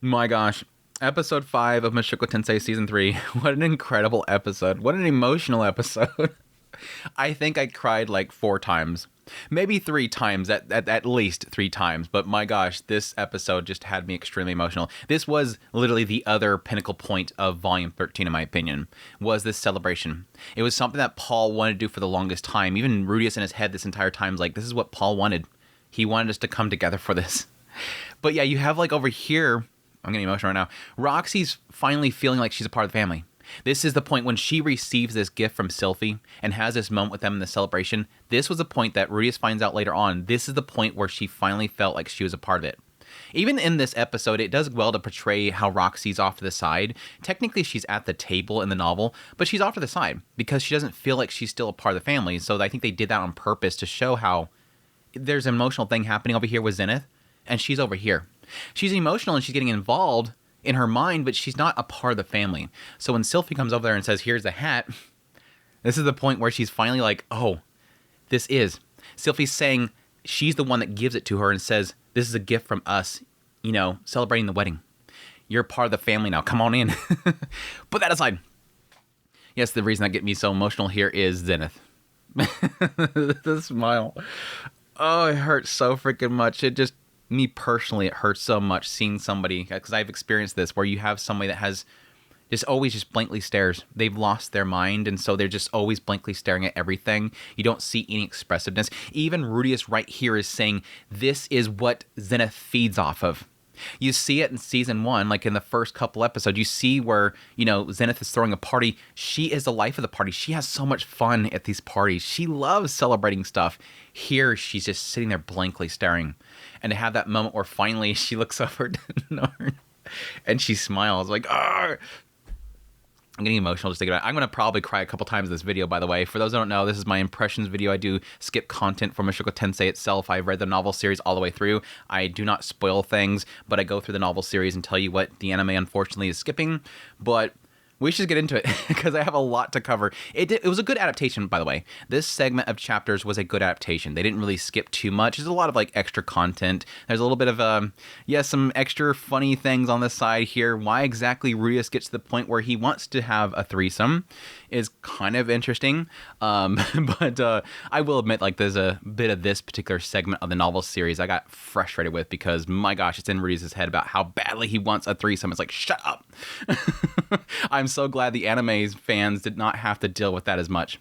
My gosh. Episode 5 of Mushoku Tensei Season 3. What an incredible episode. What an emotional episode. I think I cried like 4 times. Maybe 3 times, at least 3 times. But my gosh, this episode just had me extremely emotional. This was literally the other pinnacle point of Volume 13, in my opinion, was this celebration. It was something that Paul wanted to do for the longest time. Even Rudeus in his head this entire time was like, this is what Paul wanted. He wanted us to come together for this. But yeah, you have like over here, I'm getting emotional right now, Roxy's finally feeling like she's a part of the family. This is the point when she receives this gift from Sylphie and has this moment with them in the celebration. This was the point that Rudeus finds out later on. This is the point where she finally felt like she was a part of it. Even in this episode, it does well to portray how Roxy's off to the side. Technically, she's at the table in the novel, but she's off to the side because she doesn't feel like she's still a part of the family. So I think they did that on purpose to show how there's an emotional thing happening over here with Zenith, and she's over here. She's emotional and she's getting involved in her mind, but she's not a part of the family. So when Sylphie comes over there and says, here's the hat, this is the point where she's finally like, oh, this is. Sylphie's saying she's the one that gives it to her and says, this is a gift from us, celebrating the wedding. You're part of the family now. Come on in. Put that aside. Yes, the reason that gets me so emotional here is Zenith. The smile. Oh, it hurts so freaking much. Me personally, it hurts so much seeing somebody, because I've experienced this, where you have somebody that has just always just blankly stares. They've lost their mind, and so they're just always blankly staring at everything. You don't see any expressiveness. Even Rudeus right here is saying, this is what Zenith feeds off of. You see it in season 1, like in the first couple episodes, you see where, Zenith is throwing a party. She is the life of the party. She has so much fun at these parties. She loves celebrating stuff. Here, she's just sitting there blankly staring. And to have that moment where finally she looks over to Norn and she smiles like, "Arr!" I'm getting emotional just thinking about it. I'm going to probably cry a couple times in this video, by the way. For those who don't know, this is my impressions video. I do skip content for Mushoku Tensei itself. I've read the novel series all the way through. I do not spoil things, but I go through the novel series and tell you what the anime unfortunately is skipping. But we should get into it because I have a lot to cover. It was a good adaptation, by the way. This segment of chapters was a good adaptation. They didn't really skip too much. There's a lot of like extra content. There's a little bit of some extra funny things on the side here. Why exactly Rudeus gets to the point where he wants to have a threesome is kind of interesting. But I will admit, like, there's a bit of this particular segment of the novel series I got frustrated with because, my gosh, it's in Rudeus' head about how badly he wants a threesome. It's like, shut up. I'm so glad the anime fans did not have to deal with that as much.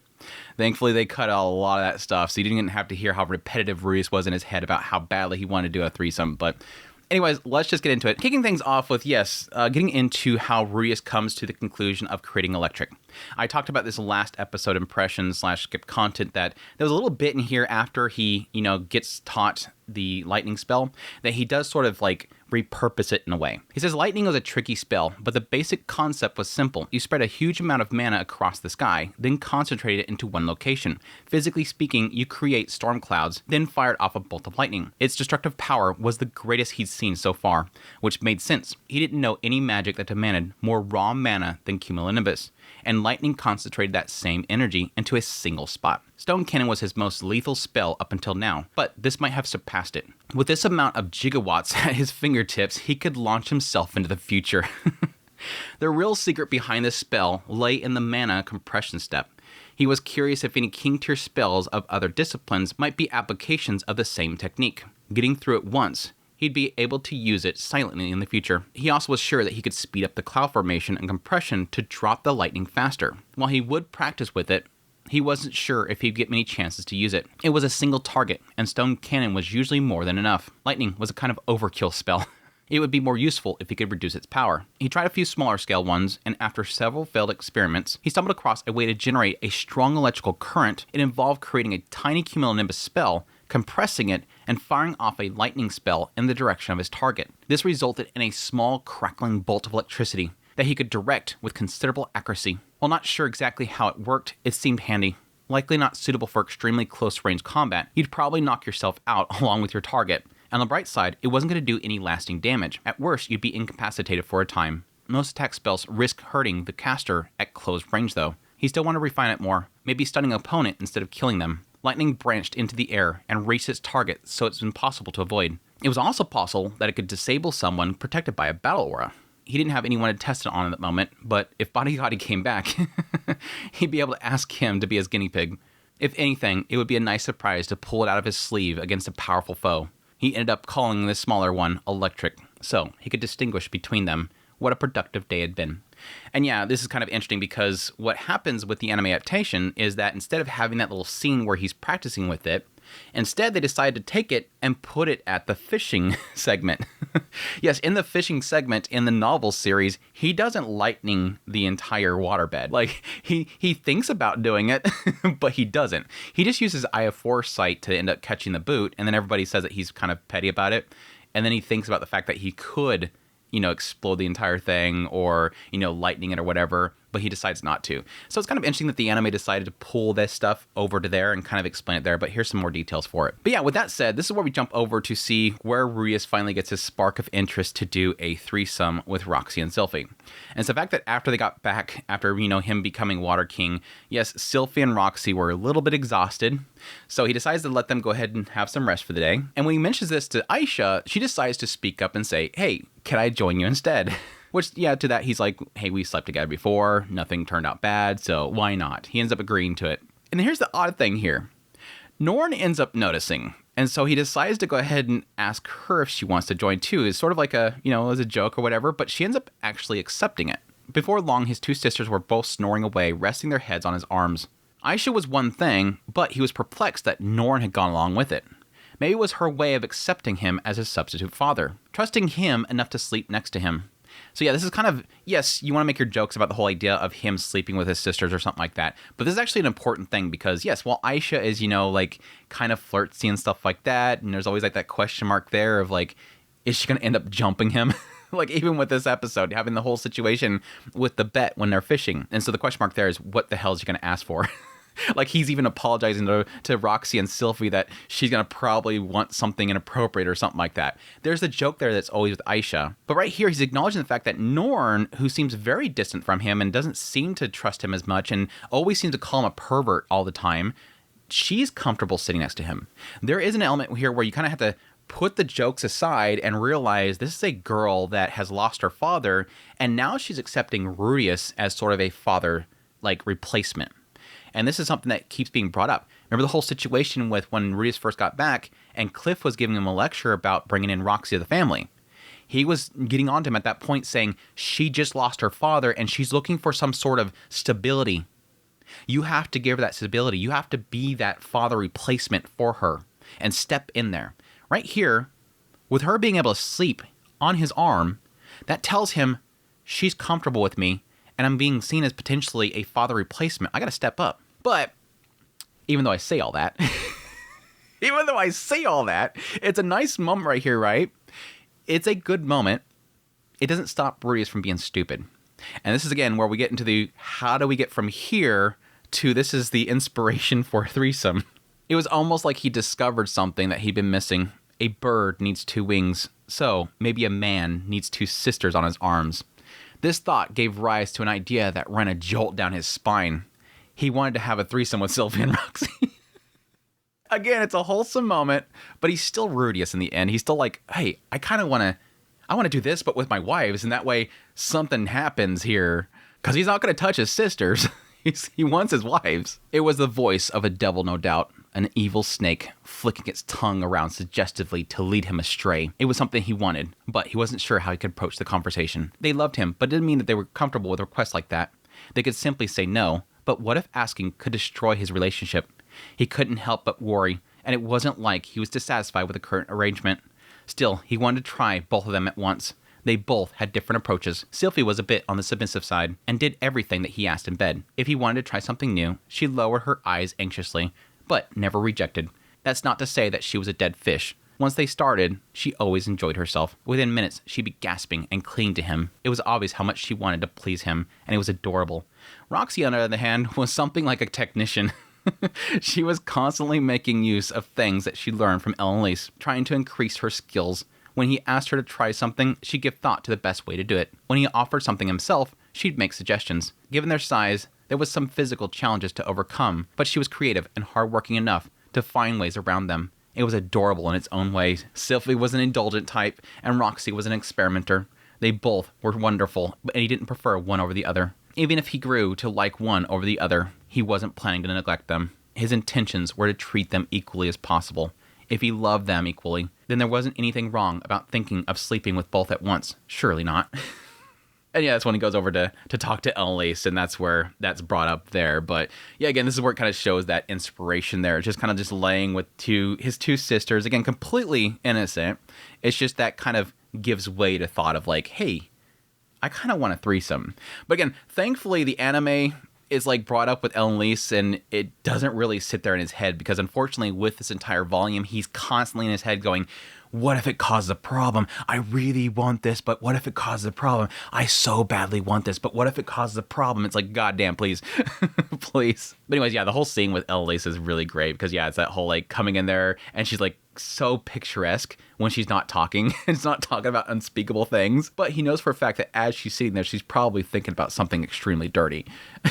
Thankfully, they cut out a lot of that stuff, so you didn't have to hear how repetitive Rudeus was in his head about how badly he wanted to do a threesome. But anyways, let's just get into it. Kicking things off with, getting into how Rudeus comes to the conclusion of creating Electric. I talked about this last episode, impression/skip content, that there was a little bit in here after he, gets taught the lightning spell, that he does sort of like repurpose it in a way. He says lightning was a tricky spell, but the basic concept was simple. You spread a huge amount of mana across the sky, then concentrate it into one location. Physically speaking, you create storm clouds, then fired off a bolt of lightning. Its destructive power was the greatest he'd seen so far, which made sense. He didn't know any magic that demanded more raw mana than cumulonimbus, and lightning concentrated that same energy into a single spot. Stone Cannon was his most lethal spell up until now, but this might have surpassed it. With this amount of gigawatts at his fingertips, he could launch himself into the future. The real secret behind this spell lay in the mana compression step. He was curious if any king tier spells of other disciplines might be applications of the same technique. Getting through it once, he'd be able to use it silently in the future. He also was sure that he could speed up the cloud formation and compression to drop the lightning faster. While he would practice with it, he wasn't sure if he'd get many chances to use it. It was a single target, and Stone Cannon was usually more than enough. Lightning was a kind of overkill spell. It would be more useful if he could reduce its power. He tried a few smaller scale ones, and after several failed experiments, he stumbled across a way to generate a strong electrical current. It involved creating a tiny cumulonimbus spell, compressing it, and firing off a lightning spell in the direction of his target. This resulted in a small crackling bolt of electricity that he could direct with considerable accuracy. While not sure exactly how it worked, it seemed handy. Likely not suitable for extremely close-range combat, you'd probably knock yourself out along with your target. On the bright side, it wasn't going to do any lasting damage. At worst, you'd be incapacitated for a time. Most attack spells risk hurting the caster at close range though. He still wanted to refine it more, maybe stunning an opponent instead of killing them. Lightning branched into the air and reached its target, so it's impossible to avoid. It was also possible that it could disable someone protected by a battle aura. He didn't have anyone to test it on at the moment, but if Bodyguardi came back, he'd be able to ask him to be his guinea pig. If anything, it would be a nice surprise to pull it out of his sleeve against a powerful foe. He ended up calling this smaller one Electric, so he could distinguish between them. What a productive day had been. And yeah, this is kind of interesting because what happens with the anime adaptation is that instead of having that little scene where he's practicing with it, instead they decided to take it and put it at the fishing segment. Yes, in the fishing segment in the novel series, he doesn't lightning the entire waterbed. Like, he thinks about doing it, but he doesn't. He just uses Eye of Foresight to end up catching the boot, and then everybody says that he's kind of petty about it. And then he thinks about the fact that he could, explode the entire thing or, lightning it or whatever, but he decides not to. So it's kind of interesting that the anime decided to pull this stuff over to there and kind of explain it there, but here's some more details for it. But yeah, with that said, this is where we jump over to see where Rudeus finally gets his spark of interest to do a threesome with Roxy and Sylphie. And it's the fact that after they got back, after, him becoming Water King, yes, Sylphie and Roxy were a little bit exhausted, so he decides to let them go ahead and have some rest for the day. And when he mentions this to Aisha, she decides to speak up and say, hey, can I join you instead? Which, yeah, to that, he's like, hey, we slept together before, nothing turned out bad, so why not? He ends up agreeing to it. And here's the odd thing here. Norn ends up noticing, and so he decides to go ahead and ask her if she wants to join too. It's sort of like a, as a joke or whatever, but she ends up actually accepting it. Before long, his two sisters were both snoring away, resting their heads on his arms. Aisha was one thing, but he was perplexed that Norn had gone along with it. Maybe it was her way of accepting him as his substitute father, trusting him enough to sleep next to him. So yeah, this is kind of, yes, you want to make your jokes about the whole idea of him sleeping with his sisters or something like that. But this is actually an important thing because, yes, while Aisha is, kind of flirty and stuff like that, and there's always like that question mark there of like, is she going to end up jumping him? Like even with this episode, having the whole situation with the bet when they're fishing. And so the question mark there is, what the hell is she going to ask for? Like he's even apologizing to Roxy and Sylphie that she's going to probably want something inappropriate or something like that. There's a joke there that's always with Aisha. But right here, he's acknowledging the fact that Norn, who seems very distant from him and doesn't seem to trust him as much and always seems to call him a pervert all the time, she's comfortable sitting next to him. There is an element here where you kind of have to put the jokes aside and realize this is a girl that has lost her father, and now she's accepting Rudeus as sort of a father-like replacement. And this is something that keeps being brought up. Remember the whole situation with when Rudeus first got back and Cliff was giving him a lecture about bringing in Roxy to the family. He was getting on to him at that point saying she just lost her father and she's looking for some sort of stability. You have to give her that stability. You have to be that father replacement for her and step in there. Right here, with her being able to sleep on his arm, that tells him she's comfortable with me and I'm being seen as potentially a father replacement. I got to step up. But even though I say all that, it's a nice moment right here, right? It's a good moment. It doesn't stop Rudeus from being stupid. And this is, again, where we get into the how do we get from here to this is the inspiration for a threesome. It was almost like he discovered something that he'd been missing. A bird needs two wings, so maybe a man needs two sisters on his arms. This thought gave rise to an idea that ran a jolt down his spine. He wanted to have a threesome with Sylphie and Roxy. Again, it's a wholesome moment, but he's still Rudeus in the end. He's still like, hey, I want to do this, but with my wives, and that way something happens here. Because he's not going to touch his sisters. He wants his wives. It was the voice of a devil, no doubt. An evil snake flicking its tongue around suggestively to lead him astray. It was something he wanted, but he wasn't sure how he could approach the conversation. They loved him, but it didn't mean that they were comfortable with requests like that. They could simply say no, but what if asking could destroy his relationship? He couldn't help but worry, and it wasn't like he was dissatisfied with the current arrangement. Still, he wanted to try both of them at once. They both had different approaches. Sylphie was a bit on the submissive side and did everything that he asked in bed. If he wanted to try something new, she lowered her eyes anxiously, but never rejected. That's not to say that she was a dead fish. Once they started, she always enjoyed herself. Within minutes, she'd be gasping and clinging to him. It was obvious how much she wanted to please him, and it was adorable. Roxy, on the other hand, was something like a technician. She was constantly making use of things that she learned from Elinalise, trying to increase her skills. When he asked her to try something, she'd give thought to the best way to do it. When he offered something himself, she'd make suggestions. Given their size, There was some physical challenges to overcome, but she was creative and hardworking enough to find ways around them. It was adorable in its own way. Sylvie was an indulgent type, and Roxy was an experimenter. They both were wonderful, and he didn't prefer one over the other. Even if he grew to like one over the other, he wasn't planning to neglect them. His intentions were to treat them equally as possible. If he loved them equally, then there wasn't anything wrong about thinking of sleeping with both at once. Surely not. And yeah, that's when he goes over to talk to Elinalise, and that's where that's brought up there. But yeah, again, this is where it kind of shows that inspiration there. It's just kind of just laying with his two sisters, again, completely innocent. It's just that kind of gives way to thought of like, hey, I kind of want a threesome. But again, thankfully, the anime is like brought up with Elinalise, and it doesn't really sit there in his head, because unfortunately with this entire volume, he's constantly in his head going, what if it causes a problem? I really want this, but what if it causes a problem? I so badly want this, but what if it causes a problem? It's like, goddamn, please. Please. But anyways, yeah, the whole scene with Elinalise is really great, because yeah, it's that whole like coming in there, and she's like so picturesque when she's not talking. It's not talking about unspeakable things, but he knows for a fact that as she's sitting there, she's probably thinking about something extremely dirty,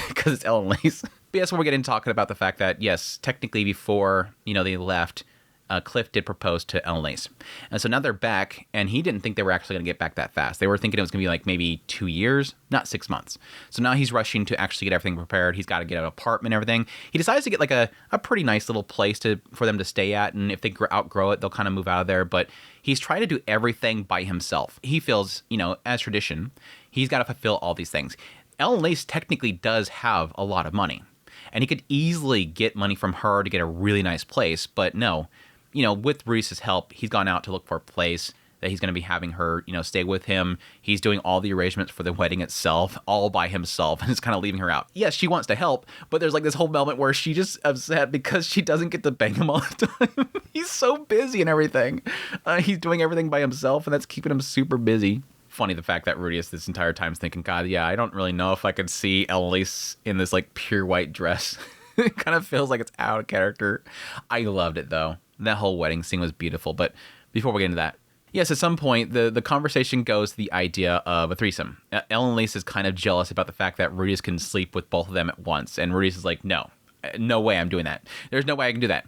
because it's Elinalise. But yes, we're getting talking about the fact that yes, technically before, they left, Cliff did propose to Elinalise. And so now they're back, and he didn't think they were actually going to get back that fast. They were thinking it was going to be like maybe 2 years, not 6 months. So now he's rushing to actually get everything prepared. He's got to get an apartment and everything. He decides to get like a pretty nice little place for them to stay at, and if they outgrow it, they'll kind of move out of there. But he's trying to do everything by himself. He feels, as tradition, he's got to fulfill all these things. Elinalise technically does have a lot of money, and he could easily get money from her to get a really nice place, but no. With Rudeus' help, he's gone out to look for a place that he's going to be having her, stay with him. He's doing all the arrangements for the wedding itself, all by himself, and it's kind of leaving her out. Yes, she wants to help, but there's like this whole moment where she just upset because she doesn't get to bang him all the time. He's so busy and everything. He's doing everything by himself, and that's keeping him super busy. Funny the fact that Rudeus this entire time is thinking, God, yeah, I don't really know if I could see Elinalise in this like pure white dress. It kind of feels like it's out of character. I loved it though. That whole wedding scene was beautiful. But before we get into that, yes, at some point, the conversation goes to the idea of a threesome. Elinalise is kind of jealous about the fact that Rudeus can sleep with both of them at once. And Rudeus is like, no way I'm doing that. There's no way I can do that.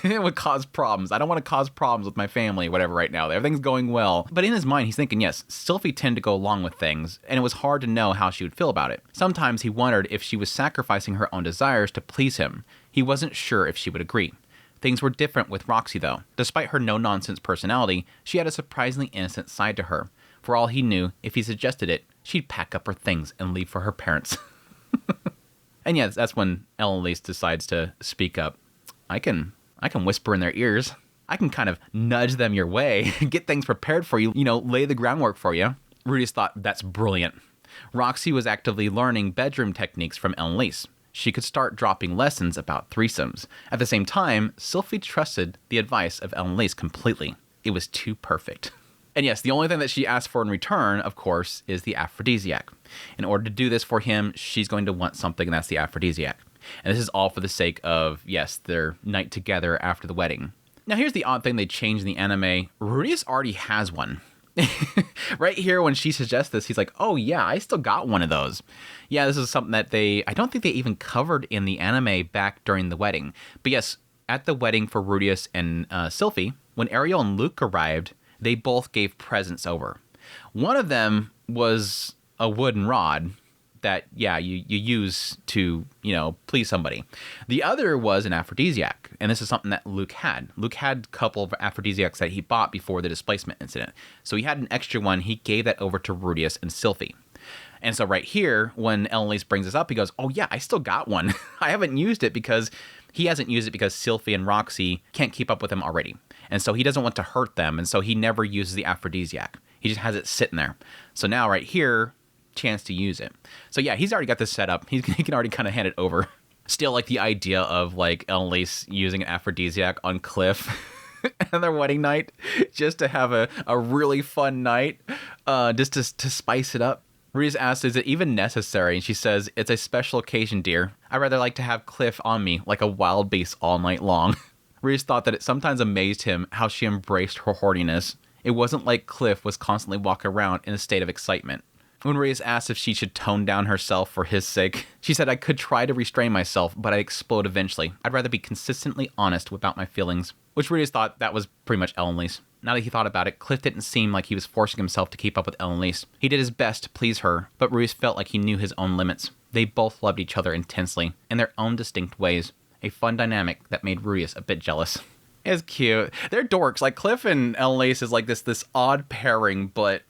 It would cause problems. I don't want to cause problems with my family, whatever, right now. Everything's going well. But in his mind, he's thinking, yes, Sylvie tended to go along with things, and it was hard to know how she would feel about it. Sometimes he wondered if she was sacrificing her own desires to please him. He wasn't sure if she would agree. Things were different with Roxy, though. Despite her no-nonsense personality, she had a surprisingly innocent side to her. For all he knew, if he suggested it, she'd pack up her things and leave for her parents. And yeah, that's when Elinalise decides to speak up. I can whisper in their ears. I can kind of nudge them your way, get things prepared for you, lay the groundwork for you. Rudeus thought that's brilliant. Roxy was actively learning bedroom techniques from Elinalise. She could start dropping lessons about threesomes. At the same time, Sylvie trusted the advice of Elinalise completely. It was too perfect. And yes, the only thing that she asked for in return, of course, is the aphrodisiac. In order to do this for him, she's going to want something, and that's the aphrodisiac. And this is all for the sake of, yes, their night together after the wedding. Now, here's the odd thing they changed in the anime. Rudeus already has one. Right here, when she suggests this, he's like, oh yeah, I still got one of those. Yeah, this is something that I don't think they even covered in the anime back during the wedding. But yes, at the wedding for Rudeus and Sylvie, when Ariel and Luke arrived, they both gave presents over. One of them was a wooden rod that, yeah, you use to, please somebody. The other was an aphrodisiac, and this is something that Luke had. Luke had a couple of aphrodisiacs that he bought before the displacement incident. So he had an extra one. He gave that over to Rudeus and Sylvie. And so right here, when Elinalise brings this up, he goes, oh yeah, I still got one. I haven't used it because he hasn't used it because Sylvie and Roxy can't keep up with him already. And so he doesn't want to hurt them, and so he never uses the aphrodisiac. He just has it sitting there. So now right here, chance to use it. So yeah, he's already got this set up. He can already kind of hand it over. Still like the idea of like Elinalise using an aphrodisiac on Cliff on their wedding night, just to have a really fun night, just to spice it up. Rudeus asks, is it even necessary? And she says, it's a special occasion, dear. I'd rather like to have Cliff on me like a wild beast all night long. Rudeus thought that it sometimes amazed him how she embraced her horniness. It wasn't like Cliff was constantly walking around in a state of excitement. When Rudeus asked if she should tone down herself for his sake, she said, "I could try to restrain myself, but I'd explode eventually. I'd rather be consistently honest about my feelings." Which Rudeus thought that was pretty much Elinalise. Now that he thought about it, Cliff didn't seem like he was forcing himself to keep up with Elinalise. He did his best to please her, but Rudeus felt like he knew his own limits. They both loved each other intensely, in their own distinct ways. A fun dynamic that made Rudeus a bit jealous. It's cute. They're dorks. Like, Cliff and Elinalise is like this odd pairing, but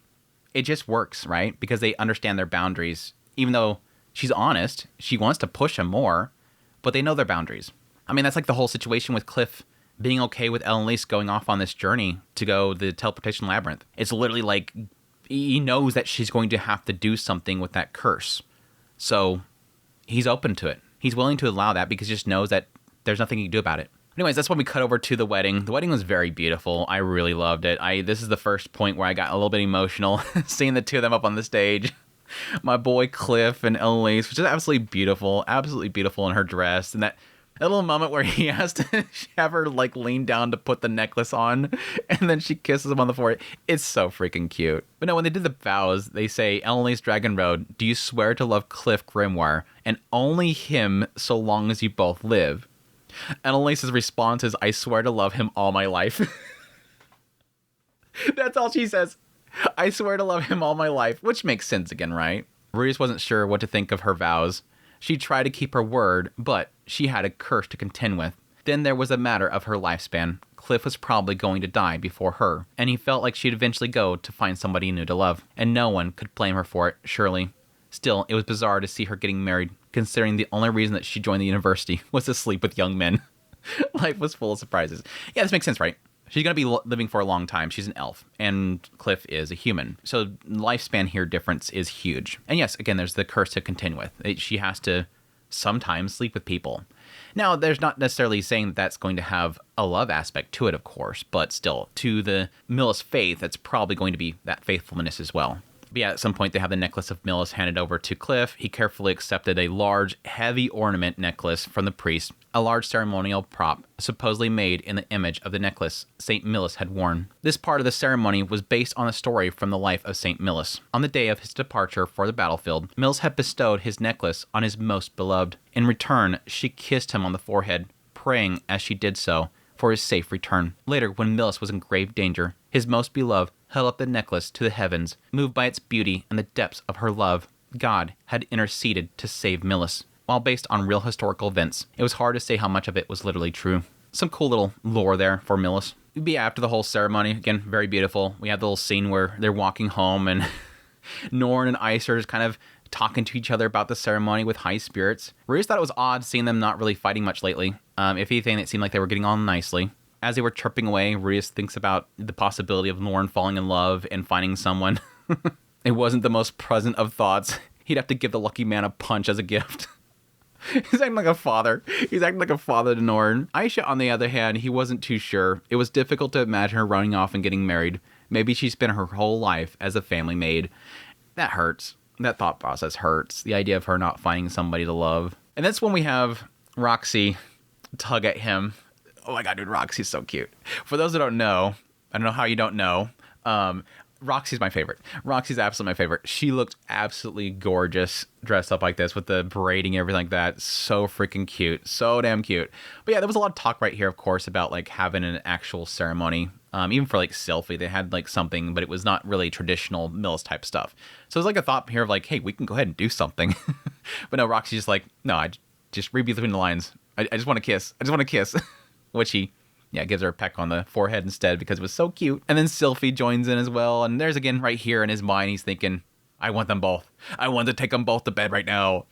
it just works, right? Because they understand their boundaries. Even though she's honest, she wants to push him more, but they know their boundaries. I mean, that's like the whole situation with Cliff being okay with Elinalise going off on this journey to go the teleportation labyrinth. It's literally like he knows that she's going to have to do something with that curse. So he's open to it. He's willing to allow that because he just knows that there's nothing he can do about it. Anyways, that's when we cut over to the wedding. The wedding was very beautiful. I really loved it. This is the first point where I got a little bit emotional seeing the two of them up on the stage. My boy Cliff and Elinalise, which is absolutely beautiful in her dress. And that little moment where he has to have her like lean down to put the necklace on, and then she kisses him on the forehead. It's so freaking cute. But no, when they did the vows, they say, "Elinalise Dragon Road, do you swear to love Cliff Grimoire and only him so long as you both live?" Elinalise's response is, "I swear to love him all my life." That's all she says. "I swear to love him all my life," which makes sense again, right? Rudeus wasn't sure what to think of her vows. She tried to keep her word, but she had a curse to contend with. Then there was a matter of her lifespan. Cliff was probably going to die before her, and he felt like she'd eventually go to find somebody new to love, and no one could blame her for it, surely. Still, it was bizarre to see her getting married, considering the only reason that she joined the university was to sleep with young men. Life was full of surprises. Yeah, this makes sense, right? She's going to be living for a long time. She's an elf, and Cliff is a human. So lifespan here difference is huge. And yes, again, there's the curse to contend with. She has to sometimes sleep with people. Now, there's not necessarily saying that that's going to have a love aspect to it, of course, but still, to the Millis faith, that's probably going to be that faithfulness as well. But yeah, at some point they have the necklace of Millis handed over to Cliff. He carefully accepted a large, heavy ornament necklace from the priest, a large ceremonial prop supposedly made in the image of the necklace St. Millis had worn. This part of the ceremony was based on a story from the life of St. Millis. On the day of his departure for the battlefield, Millis had bestowed his necklace on his most beloved. In return, she kissed him on the forehead, praying as she did so for his safe return. Later, when Millis was in grave danger, his most beloved held up the necklace to the heavens. Moved by its beauty and the depths of her love, God had interceded to save Millis. While based on real historical events, it was hard to say how much of it was literally true. Some cool little lore there for Millis. It'd be after the whole ceremony. Again, very beautiful. We have the little scene where they're walking home and Norn and Aisha are just kind of talking to each other about the ceremony with high spirits. Rudeus thought it was odd seeing them not really fighting much lately. If anything, it seemed like they were getting on nicely. As they were chirping away, Rudeus thinks about the possibility of Norn falling in love and finding someone. It wasn't the most pleasant of thoughts. He'd have to give the lucky man a punch as a gift. He's acting like a father. He's acting like a father to Norn. Aisha, on the other hand, he wasn't too sure. It was difficult to imagine her running off and getting married. Maybe she spent her whole life as a family maid. That hurts. That thought process hurts. The idea of her not finding somebody to love. And that's when we have Roxy tug at him. Oh my god, dude, Roxy's so cute. For those that don't know, I don't know how you don't know, Roxy's my favorite. Roxy's absolutely my favorite. She looked absolutely gorgeous dressed up like this with the braiding and everything like that. So freaking cute. So damn cute. But yeah, there was a lot of talk right here, of course, about like having an actual ceremony. Even for like Sylphie, they had like something, but it was not really traditional Millis type stuff. So it was like a thought here of like, hey, we can go ahead and do something. But no, Roxy's just like, no, I just read between the lines. I just want to kiss. I just want to kiss. Which he, gives her a peck on the forehead instead because it was so cute. And then Sylphie joins in as well. And there's again right here in his mind, he's thinking, I want them both. I want to take them both to bed right now.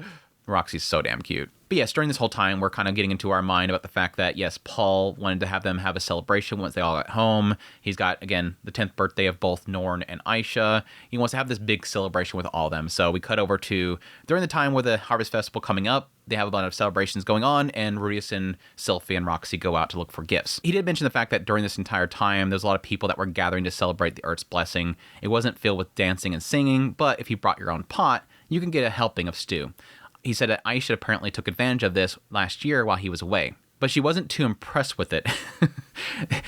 Roxy's so damn cute. But yes, during this whole time, we're kind of getting into our mind about the fact that, yes, Paul wanted to have them have a celebration once they all got home. He's got, again, the 10th birthday of both Norn and Aisha. He wants to have this big celebration with all of them. So we cut over to during the time with the Harvest Festival coming up. They have a lot of celebrations going on, and Rudeus and Sylphie and Roxy go out to look for gifts. He did mention the fact that during this entire time, there's a lot of people that were gathering to celebrate the Earth's blessing. It wasn't filled with dancing and singing, but if you brought your own pot, you can get a helping of stew. He said that Aisha apparently took advantage of this last year while he was away, but she wasn't too impressed with it.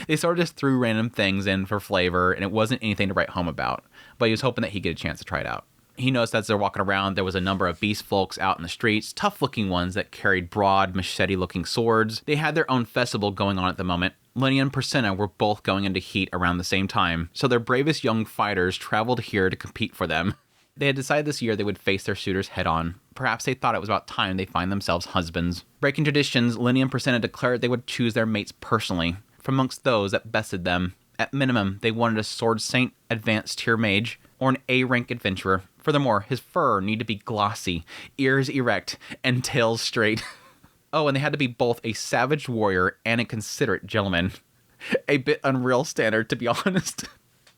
They sort of just threw random things in for flavor, and it wasn't anything to write home about, but he was hoping that he'd get a chance to try it out. He noticed as they're walking around, there was a number of beast folks out in the streets, tough-looking ones that carried broad, machete-looking swords. They had their own festival going on at the moment. Linia and Pursena were both going into heat around the same time, so their bravest young fighters traveled here to compete for them. They had decided this year they would face their suitors head-on. Perhaps they thought it was about time they find themselves husbands. Breaking traditions, Linia and Pursena declared they would choose their mates personally, from amongst those that bested them. At minimum, they wanted a sword saint, advanced tier mage, or an A-rank adventurer. Furthermore, his fur needed to be glossy, ears erect, and tails straight. Oh, and they had to be both a savage warrior and a considerate gentleman. A bit unreal standard, to be honest.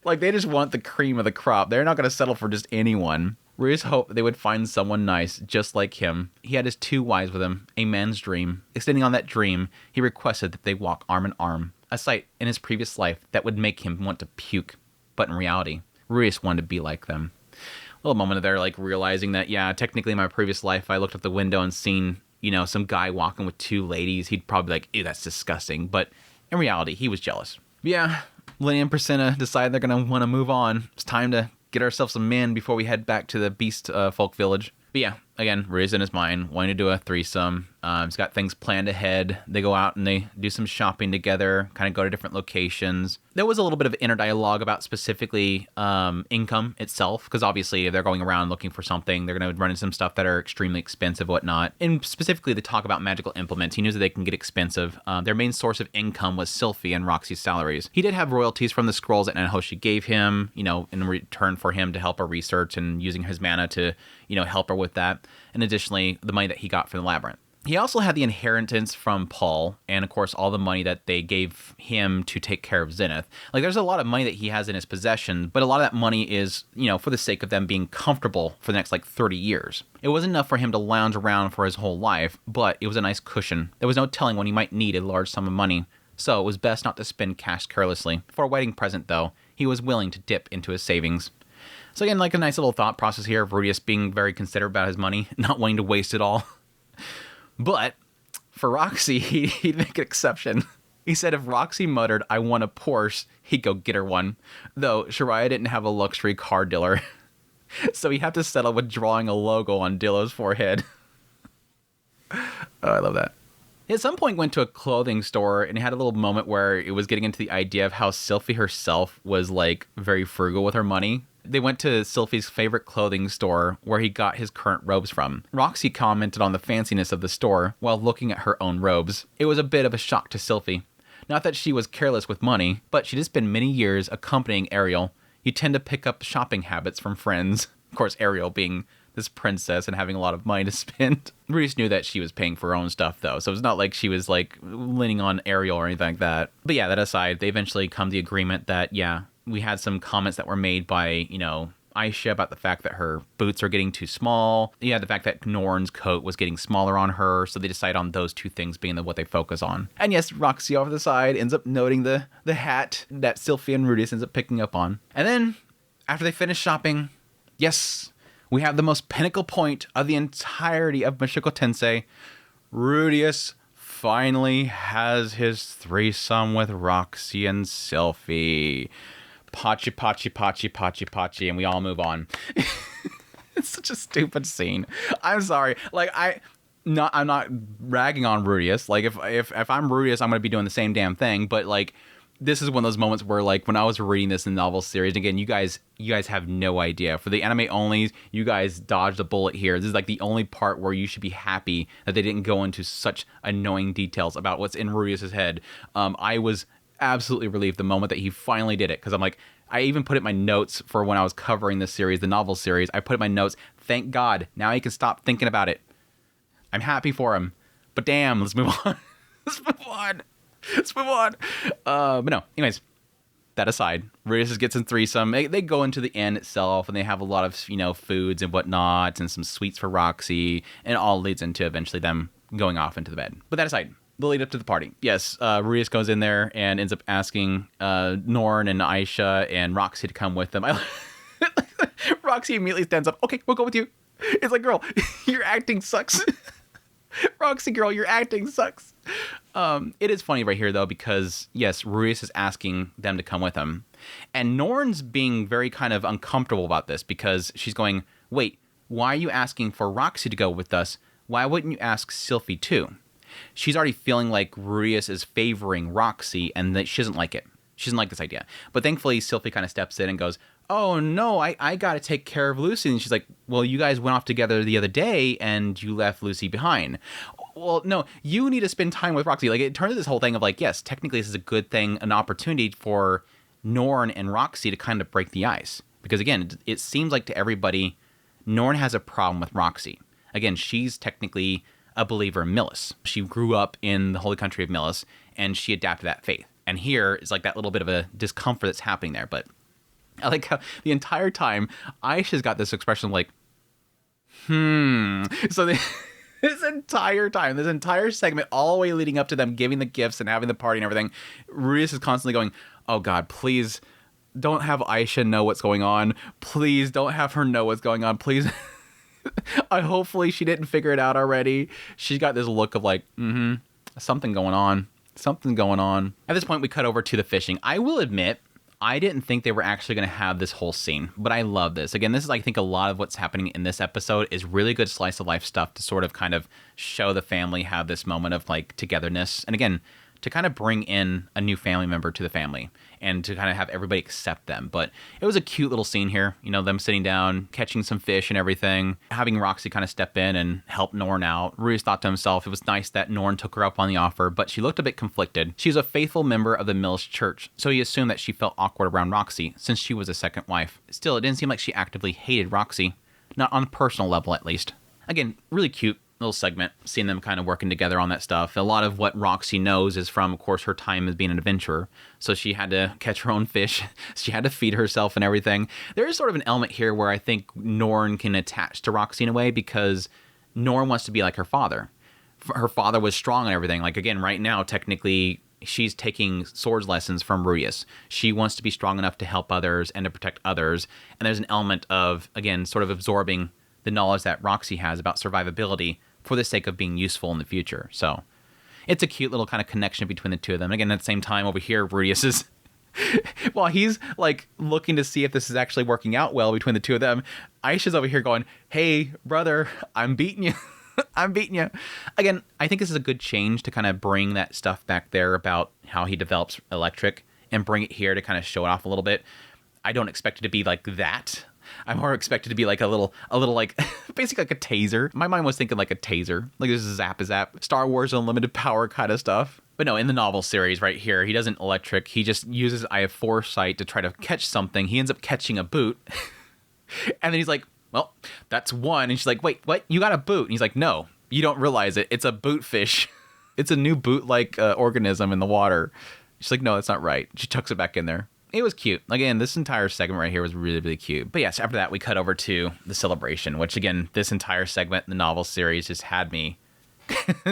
Like, they just want the cream of the crop. They're not going to settle for just anyone. Rudeus hoped they would find someone nice, just like him. He had his 2 wives with him, a man's dream. Extending on that dream, he requested that they walk arm in arm, a sight in his previous life that would make him want to puke. But in reality, Rudeus wanted to be like them. A little moment there, like, realizing that, yeah, technically in my previous life, I looked out the window and seen, some guy walking with 2 ladies. He'd probably be like, ew, that's disgusting. But in reality, he was jealous. Yeah, Lilia and Pursena decide they're going to want to move on. It's time to get ourselves some men before we head back to the beast folk village. But yeah, again, Rudeus in his mind, wanting to do a threesome. He's got things planned ahead. They go out and they do some shopping together, kind of go to different locations. There was a little bit of inner dialogue about specifically income itself, because obviously they're going around looking for something. They're going to run into some stuff that are extremely expensive, whatnot. And specifically, they talk about magical implements. He knew that they can get expensive. Their main source of income was Sylphie and Roxy's salaries. He did have royalties from the scrolls that Nahoshi gave him, in return for him to help her research and using his mana to, help her with that. And additionally, the money that he got from the labyrinth. He also had the inheritance from Paul, and of course all the money that they gave him to take care of Zenith. Like, there's a lot of money that he has in his possession, but a lot of that money is, for the sake of them being comfortable for the next 30 years. It wasn't enough for him to lounge around for his whole life, but it was a nice cushion. There was no telling when he might need a large sum of money, so it was best not to spend cash carelessly. For a wedding present, though, he was willing to dip into his savings. So again, a nice little thought process here of Rudeus being very considerate about his money, not wanting to waste it all. But for Roxy, he'd make an exception. He said if Roxy muttered, "I want a Porsche," he'd go get her one. Though Shariah didn't have a luxury car dealer. So he'd have to settle with drawing a logo on Dillo's forehead. Oh, I love that. He at some point went to a clothing store and had a little moment where it was getting into the idea of how Sylphie herself was very frugal with her money. They went to Sylphie's favorite clothing store where he got his current robes from. Roxy commented on the fanciness of the store while looking at her own robes. It was a bit of a shock to Sylphie. Not that she was careless with money, but she did spend many years accompanying Ariel. You tend to pick up shopping habits from friends. Of course, Ariel being this princess and having a lot of money to spend. Rudeus knew that she was paying for her own stuff, though, so it's not like she was leaning on Ariel or anything like that. But yeah, that aside, they eventually come to the agreement that, yeah, we had some comments that were made by, Aisha about the fact that her boots are getting too small. Yeah, the fact that Norn's coat was getting smaller on her. So they decide on those 2 things being what they focus on. And yes, Roxy over the side ends up noting the hat that Sylphie and Rudeus ends up picking up on. And then, after they finish shopping, yes, we have the most pinnacle point of the entirety of Mushoku Tensei. Rudeus finally has his threesome with Roxy and Sylphie. Pachi, pachi, pachi, pachi, pachi, and we all move on. It's such a stupid scene. I'm sorry. I'm not ragging on Rudeus. If I'm Rudeus, I'm gonna be doing the same damn thing. But this is one of those moments where when I was reading this in the novel series, again, you guys have no idea. For the anime onlys, you guys dodged a bullet here. This is the only part where you should be happy that they didn't go into such annoying details about what's in Rudeus's head. I was absolutely relieved the moment that he finally did it, because I even put it in my notes for when I was covering this series, the novel series. I put in my notes, thank God, now he can stop thinking about it. I'm happy for him, but damn, let's move on. Let's move on. But no, anyways, that aside, Rudeus gets in threesome. They go into the inn itself, and they have a lot of foods and whatnot, and some sweets for Roxy, and it all leads into eventually them going off into the bed. But that aside, the lead up to the party. Yes, Rudeus goes in there and ends up asking Norn and Aisha and Roxy to come with them. Roxy immediately stands up. Okay, we'll go with you. It's girl, your acting sucks. Roxy, girl, your acting sucks. It is funny right here, though, because, yes, Rudeus is asking them to come with him. And Norn's being very kind of uncomfortable about this because she's going, wait, why are you asking for Roxy to go with us? Why wouldn't you ask Sylphie too? She's already feeling like Rudeus is favoring Roxy and that she doesn't like it. She doesn't like this idea. But thankfully, Sylphie kind of steps in and goes, oh, no, I got to take care of Lucy. And she's like, well, you guys went off together the other day and you left Lucy behind. Well, no, you need to spend time with Roxy. Like, it turns into this whole thing of like, yes, technically this is a good thing, an opportunity for Norn and Roxy to kind of break the ice. Because again, it seems like to everybody, Norn has a problem with Roxy. Again, she's technically a believer in Millis. She grew up in the holy country of Millis, and she adapted that faith. And here is like that little bit of a discomfort that's happening there. But I like how the entire time, Aisha's got this expression of like, So this entire segment, all the way leading up to them giving the gifts and having the party and everything, Rudeus is constantly going, oh God, please don't have Aisha know what's going on. Please don't have her know what's going on. Please. Hopefully she didn't figure it out already. She's got this look of like, something going on. Something's going on. At this point, we cut over to the fishing. I will admit, I didn't think they were actually going to have this whole scene, but I love this. Again, this is, I think, a lot of what's happening in this episode is really good slice of life stuff to sort of kind of show the family have this moment of like togetherness. And again, to kind of bring in a new family member to the family and to kind of have everybody accept them. But it was a cute little scene here, you know, them sitting down, catching some fish and everything, having Roxy kind of step in and help Norn out. Rudeus thought to himself it was nice that Norn took her up on the offer, but she looked a bit conflicted. She was a faithful member of the Millis church, so he assumed that she felt awkward around Roxy since she was a second wife. Still, it didn't seem like she actively hated Roxy, not on a personal level at least. Again, really cute little segment, seeing them kind of working together on that stuff. A lot of what Roxy knows is from, of course, her time as being an adventurer. So she had to catch her own fish. She had to feed herself and everything. There is sort of an element here where I think Norn can attach to Roxy in a way because Norn wants to be like her father. Her father was strong and everything. Like, again, right now, technically, she's taking swords lessons from Rudeus. She wants to be strong enough to help others and to protect others. And there's an element of, again, sort of absorbing the knowledge that Roxy has about survivability for the sake of being useful in the future. So it's a cute little kind of connection between the two of them. Again, at the same time, over here, Rudeus is, while he's like looking to see if this is actually working out well between the two of them, Aisha's over here going, hey, brother, I'm beating you. I'm beating you. Again, I think this is a good change to kind of bring that stuff back there about how he develops electric and bring it here to kind of show it off a little bit. I don't expect it to be like that. I'm more expected to be like a little like basically like a taser. My mind was thinking like a taser, like this is zap, Star Wars Unlimited Power kind of stuff. But no, in the novel series right here, he doesn't electric. He just uses eye of foresight to try to catch something. He ends up catching a boot, and then he's like, "Well, that's one." And she's like, "Wait, what? You got a boot?" And he's like, "No, you don't realize it. It's a boot fish. It's a new boot-like organism in the water." She's like, "No, that's not right." She tucks it back in there. It was cute. Again, this entire segment right here was really, really cute. But yes, after that, we cut over to the celebration, which again, this entire segment in the novel series just had me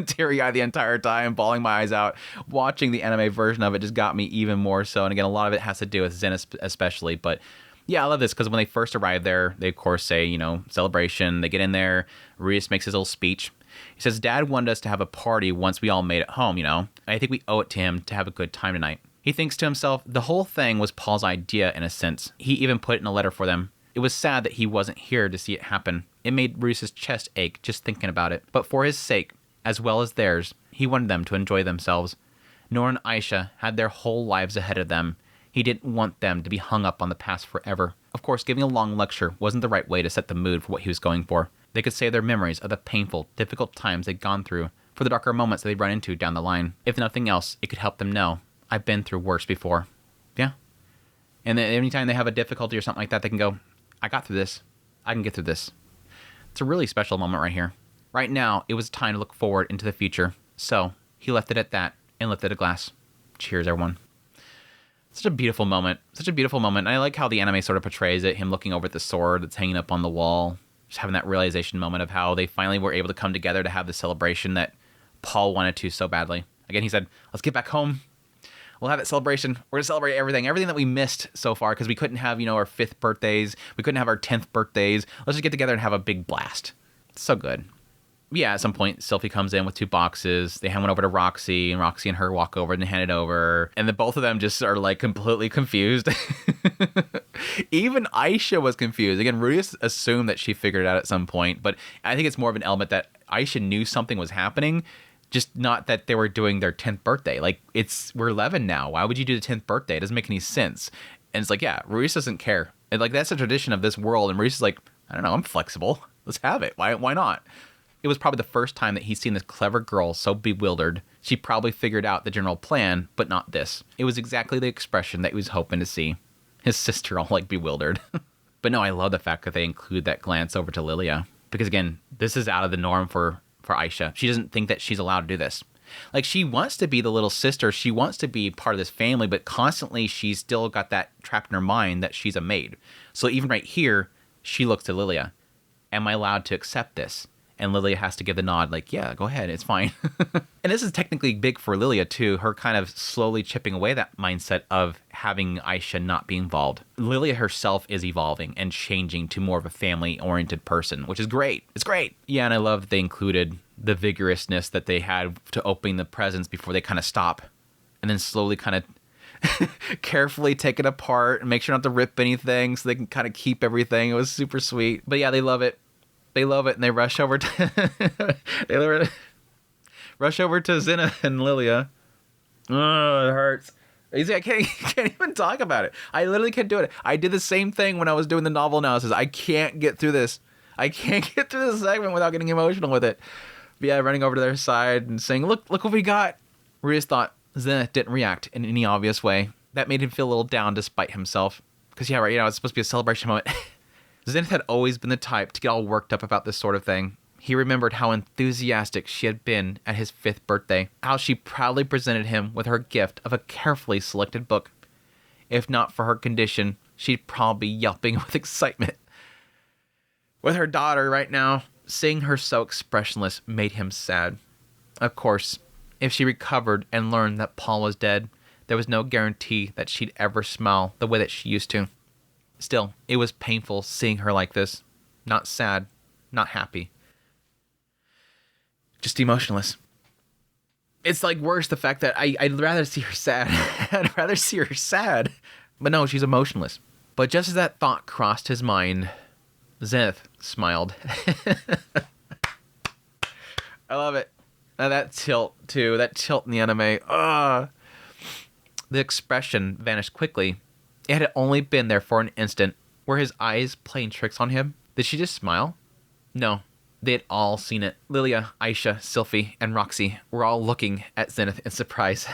teary-eyed the entire time, bawling my eyes out. Watching the anime version of it just got me even more so. And again, a lot of it has to do with Zenith especially. But yeah, I love this because when they first arrive there, they of course say, you know, celebration. They get in there. Rudeus makes his little speech. He says, Dad wanted us to have a party once we all made it home, you know. I think we owe it to him to have a good time tonight. He thinks to himself, the whole thing was Paul's idea in a sense. He even put it in a letter for them. It was sad that he wasn't here to see it happen. It made Rudeus' chest ache just thinking about it. But for his sake, as well as theirs, he wanted them to enjoy themselves. Norn and Aisha had their whole lives ahead of them. He didn't want them to be hung up on the past forever. Of course, giving a long lecture wasn't the right way to set the mood for what he was going for. They could save their memories of the painful, difficult times they'd gone through, for the darker moments that they'd run into down the line. If nothing else, it could help them know, I've been through worse before. Yeah. And then anytime they have a difficulty or something like that, they can go, I got through this. I can get through this. It's a really special moment right here. Right now, it was time to look forward into the future. So, he left it at that and lifted a glass. Cheers, everyone. Such a beautiful moment. Such a beautiful moment. And I like how the anime sort of portrays it, him looking over at the sword that's hanging up on the wall. Just having that realization moment of how they finally were able to come together to have the celebration that Paul wanted to so badly. Again, he said, let's get back home. We'll have that celebration. We're going to celebrate everything that we missed so far because we couldn't have, you know, our 5th birthdays. We couldn't have our 10th birthdays. Let's just get together and have a big blast. It's so good. Yeah, at some point, Sylphie comes in with 2 boxes. They hand one over to Roxy, and Roxy and her walk over and hand it over. And then both of them just are like completely confused. Even Aisha was confused. Again, Rudeus assumed that she figured it out at some point, but I think it's more of an element that Aisha knew something was happening, just not that they were doing their 10th birthday. Like, we're 11 now. Why would you do the 10th birthday? It doesn't make any sense. And it's like, yeah, Rudeus doesn't care. And like, that's a tradition of this world. And Rudeus is like, I don't know, I'm flexible. Let's have it. Why not? It was probably the first time that he's seen this clever girl so bewildered. She probably figured out the general plan, but not this. It was exactly the expression that he was hoping to see. His sister all like bewildered. But no, I love the fact that they include that glance over to Lilia. Because again, this is out of the norm for Aisha. She doesn't think that she's allowed to do this. Like, she wants to be the little sister. She wants to be part of this family, but constantly she's still got that trapped in her mind that she's a maid. So even right here, she looks to Lilia. Am I allowed to accept this? And Lilia has to give the nod, like, yeah, go ahead, it's fine. And this is technically big for Lilia, too, her kind of slowly chipping away that mindset of having Aisha not be involved. Lilia herself is evolving and changing to more of a family-oriented person, which is great. It's great. Yeah, and I love that they included the vigorousness that they had to opening the presents before they kind of stop. And then slowly kind of carefully take it apart and make sure not to rip anything so they can kind of keep everything. It was super sweet. But yeah, they love it. They love it, and they rush over to rush over to Zenith and Lilia. Oh, it hurts. I can't even talk about it. I literally can't do it. I did the same thing when I was doing the novel analysis. I can't get through this. I can't get through this segment without getting emotional with it. But yeah, running over to their side and saying, look what we got. Rudeus thought Zenith didn't react in any obvious way. That made him feel a little down despite himself. Because yeah, right, it's supposed to be a celebration moment. Zenith had always been the type to get all worked up about this sort of thing. He remembered how enthusiastic she had been at his 5th birthday, how she proudly presented him with her gift of a carefully selected book. If not for her condition, she'd probably be yelping with excitement. With her daughter right now, seeing her so expressionless made him sad. Of course, if she recovered and learned that Paul was dead, there was no guarantee that she'd ever smile the way that she used to. Still, it was painful seeing her like this. Not sad, not happy. Just emotionless. It's like worse, the fact that I'd rather see her sad. I'd rather see her sad. But no, she's emotionless. But just as that thought crossed his mind, Zenith smiled. I love it. And that tilt, too. That tilt in the anime. The expression vanished quickly. It had only been there for an instant. Were his eyes playing tricks on him? Did she just smile? No. They had all seen it. Lilia, Aisha, Sylphie, and Roxy were all looking at Zenith in surprise.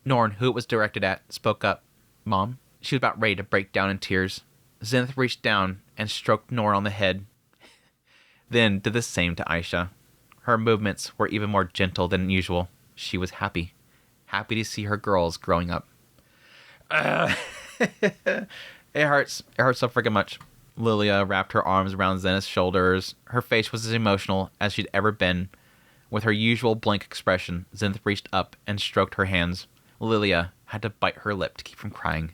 Norn, who it was directed at, spoke up. Mom? She was about ready to break down in tears. Zenith reached down and stroked Norn on the head. Then did the same to Aisha. Her movements were even more gentle than usual. She was happy. Happy to see her girls growing up. It hurts. It hurts so freaking much. Lilia wrapped her arms around Zenith's shoulders. Her face was as emotional as she'd ever been. With her usual blank expression, Zenith reached up and stroked her hands. Lilia had to bite her lip to keep from crying.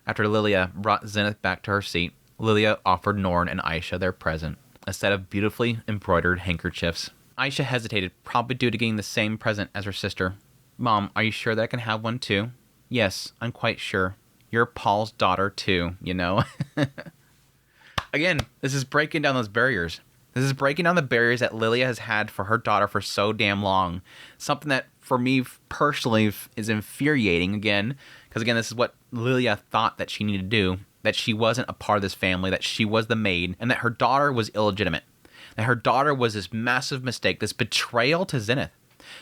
After Lilia brought Zenith back to her seat, Lilia offered Norn and Aisha their present, a set of beautifully embroidered handkerchiefs. Aisha hesitated, probably due to getting the same present as her sister. Mom, are you sure that I can have one too? Yes, I'm quite sure. You're Paul's daughter too, you know? Again, this is breaking down those barriers. This is breaking down the barriers that Lilia has had for her daughter for so damn long. Something that, for me personally, is infuriating, again. Because, again, this is what Lilia thought that she needed to do. That she wasn't a part of this family. That she was the maid. And that her daughter was illegitimate. That her daughter was this massive mistake. This betrayal to Zenith.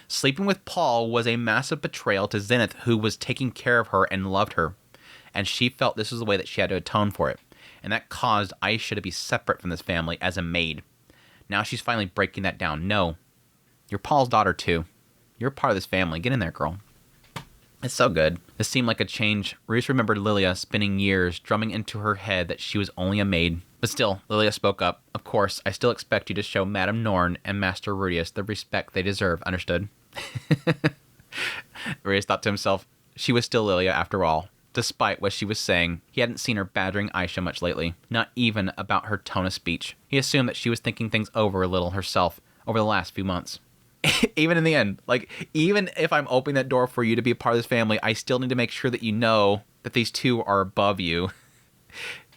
Sleeping with Paul was a massive betrayal to Zenith, who was taking care of her and loved her. And she felt this was the way that she had to atone for it. And that caused Aisha to be separate from this family as a maid. Now she's finally breaking that down. No, you're Paul's daughter too. You're part of this family. Get in there, girl. It's so good. This seemed like a change. Rudeus remembered Lilia spending years drumming into her head that she was only a maid. But still, Lilia spoke up. Of course, I still expect you to show Madame Norn and Master Rudeus the respect they deserve. Understood? Rudeus thought to himself, she was still Lilia after all. Despite what she was saying, he hadn't seen her badgering Aisha much lately, not even about her tone of speech. He assumed that she was thinking things over a little herself, over the last few months. Even in the end, like, even if I'm opening that door for you to be a part of this family, I still need to make sure that you know that these two are above you.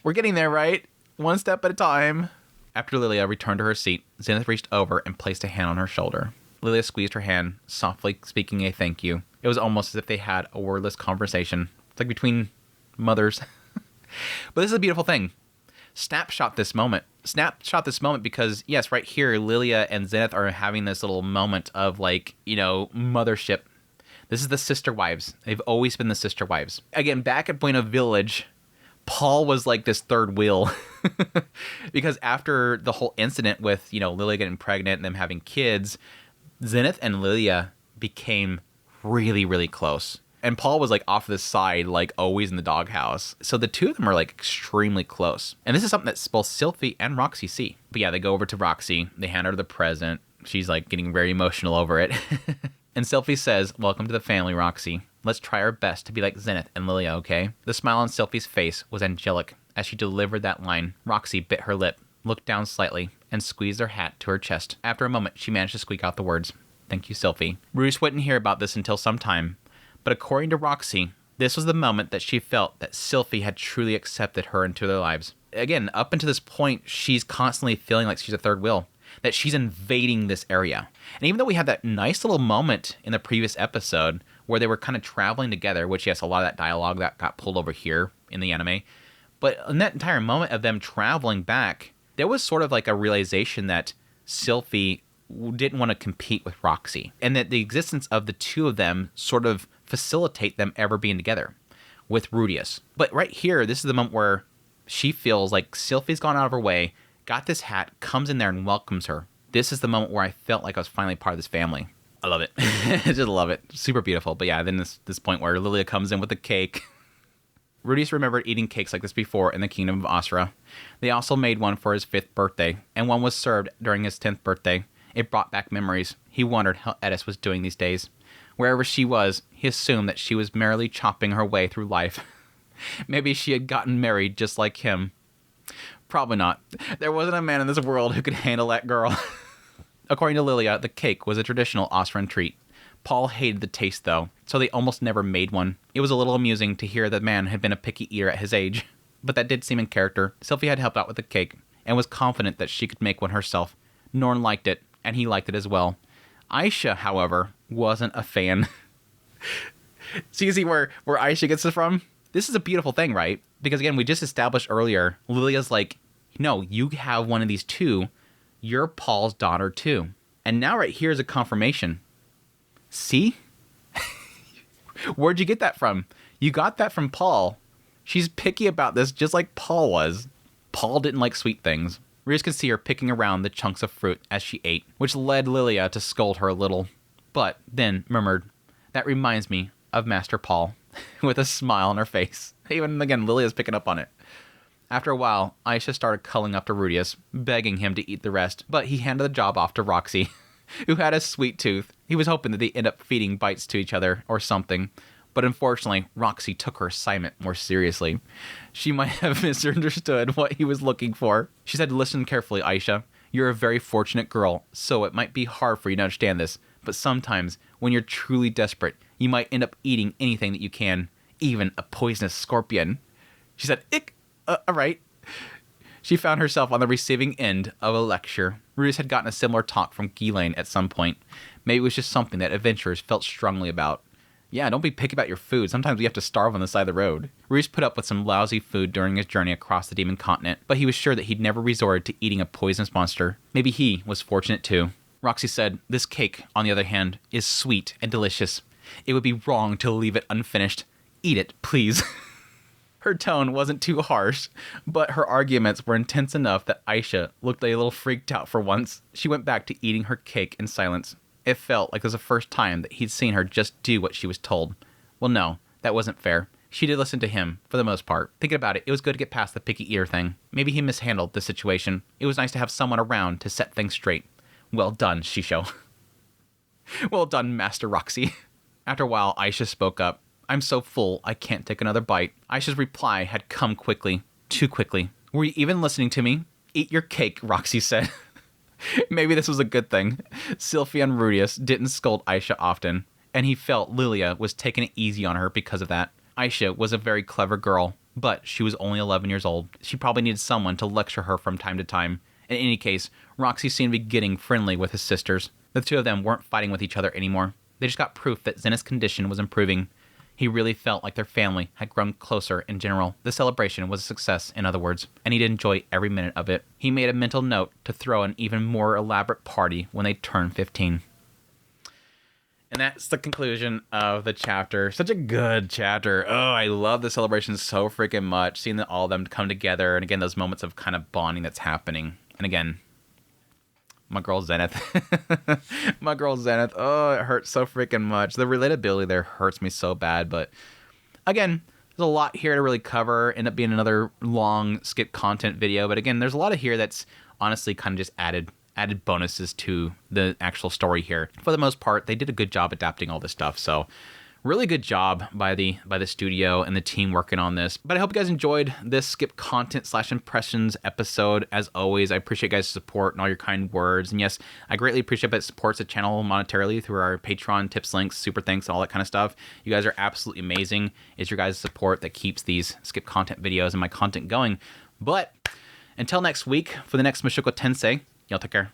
We're getting there, right? One step at a time. After Lilia returned to her seat, Zenith reached over and placed a hand on her shoulder. Lilia squeezed her hand, softly speaking a thank you. It was almost as if they had a wordless conversation. It's like between mothers. But this is a beautiful thing. Snapshot this moment because, yes, right here, Lilia and Zenith are having this little moment of, like, you know, mothership. This is the sister wives. They've always been the sister wives. Again, back at Buena Village, Paul was like this third wheel. Because after the whole incident with, you know, Lilia getting pregnant and them having kids, Zenith and Lilia became really, really close. And Paul was like off to the side, like always in the doghouse. So the two of them are like extremely close. And this is something that both Sylphie and Roxy see. But yeah, they go over to Roxy. They hand her the present. She's like getting very emotional over it. And Sylphie says, "Welcome to the family, Roxy. Let's try our best to be like Zenith and Lilia, okay?" The smile on Sylphie's face was angelic. As she delivered that line, Roxy bit her lip, looked down slightly, and squeezed her hat to her chest. After a moment, she managed to squeak out the words, "Thank you, Sylphie." Rudeus wouldn't hear about this until some time. But according to Roxy, this was the moment that she felt that Sylphie had truly accepted her into their lives. Again, up until this point, she's constantly feeling like she's a third wheel, that she's invading this area. And even though we had that nice little moment in the previous episode where they were kind of traveling together, which, yes, a lot of that dialogue that got pulled over here in the anime, but in that entire moment of them traveling back, there was sort of like a realization that Sylphie didn't want to compete with Roxy, and that the existence of the two of them sort of facilitate them ever being together with Rudeus. But right here, this is the moment where she feels like Sylphie's gone out of her way, got this hat, comes in there and welcomes her. This is the moment where I felt like I was finally part of this family. I love it. I just love it. Super beautiful. But yeah, then this point where Lilia comes in with the cake. Rudeus remembered eating cakes like this before in the kingdom of Asura. They also made one for his 5th birthday, and one was served during his 10th birthday. It brought back memories. He wondered how Eris was doing these days. Wherever she was, he assumed that she was merrily chopping her way through life. Maybe she had gotten married just like him. Probably not. There wasn't a man in this world who could handle that girl. According to Lilia, the cake was a traditional Asuran treat. Paul hated the taste, though, so they almost never made one. It was a little amusing to hear the man had been a picky eater at his age. But that did seem in character. Sylphie had helped out with the cake, and was confident that she could make one herself. Norn liked it, and he liked it as well. Aisha, however, wasn't a fan. So you see where Aisha gets this from? This is a beautiful thing, right? Because again, we just established earlier, Lilia's like, no, you have one of these two. You're Paul's daughter too. And now right here is a confirmation. See? Where'd you get that from? You got that from Paul. She's picky about this just like Paul was. Paul didn't like sweet things. Rudeus could see her picking around the chunks of fruit as she ate, which led Lilia to scold her a little. But then murmured, "That reminds me of Master Paul," with a smile on her face. Even again, Lilia's picking up on it. After a while, Aisha started culling up to Rudeus, begging him to eat the rest, but he handed the job off to Roxy, who had a sweet tooth. He was hoping that they end up feeding bites to each other or something. But unfortunately, Roxy took her assignment more seriously. She might have misunderstood what he was looking for. She said, "Listen carefully, Aisha. You're a very fortunate girl, so it might be hard for you to understand this. But sometimes, when you're truly desperate, you might end up eating anything that you can, even a poisonous scorpion." She said, "Ick, all right." She found herself on the receiving end of a lecture. Rudeus had gotten a similar talk from Ghislaine at some point. Maybe it was just something that adventurers felt strongly about. Yeah, don't be picky about your food. Sometimes we have to starve on the side of the road. Rudeus put up with some lousy food during his journey across the demon continent, but he was sure that he'd never resorted to eating a poisonous monster. Maybe he was fortunate too. Roxy said, "This cake, on the other hand, is sweet and delicious. It would be wrong to leave it unfinished. Eat it, please." Her tone wasn't too harsh, but her arguments were intense enough that Aisha looked a little freaked out for once. She went back to eating her cake in silence. It felt like it was the first time that he'd seen her just do what she was told. Well, no, that wasn't fair. She did listen to him, for the most part. Thinking about it, it was good to get past the picky eater thing. Maybe he mishandled the situation. It was nice to have someone around to set things straight. Well done, Shisho. Well done, Master Roxy. After a while, Aisha spoke up. "I'm so full, I can't take another bite." Aisha's reply had come quickly. Too quickly. "Were you even listening to me?" "Eat your cake," Roxy said. Maybe this was a good thing. Sylphie and Rudeus didn't scold Aisha often, and he felt Lilia was taking it easy on her because of that. Aisha was a very clever girl, but she was only 11 years old. She probably needed someone to lecture her from time to time. In any case, Roxy seemed to be getting friendly with his sisters. The two of them weren't fighting with each other anymore. They just got proof that Zenith's condition was improving. He really felt like their family had grown closer in general. The celebration was a success, in other words, and he'd enjoy every minute of it. He made a mental note to throw an even more elaborate party when they turned 15. And that's the conclusion of the chapter. Such a good chapter. Oh, I love the celebration so freaking much. Seeing all of them come together. And again, those moments of kind of bonding that's happening. And again, my girl Zenith. My girl Zenith. Oh, it hurts so freaking much. The relatability there hurts me so bad. But again, there's a lot here to really cover. End up being another long skip content video. But again, there's a lot of here that's honestly kind of just added bonuses to the actual story here. For the most part, they did a good job adapting all this stuff. So really good job by the studio and the team working on this. But I hope you guys enjoyed this skip content / impressions episode. As always, I appreciate you guys' support and all your kind words. And yes, I greatly appreciate that it supports the channel monetarily through our Patreon tips, links, super thanks, all that kind of stuff. You guys are absolutely amazing. It's your guys' support that keeps these skip content videos and my content going. But until next week for the next Mushoku Tensei, y'all take care.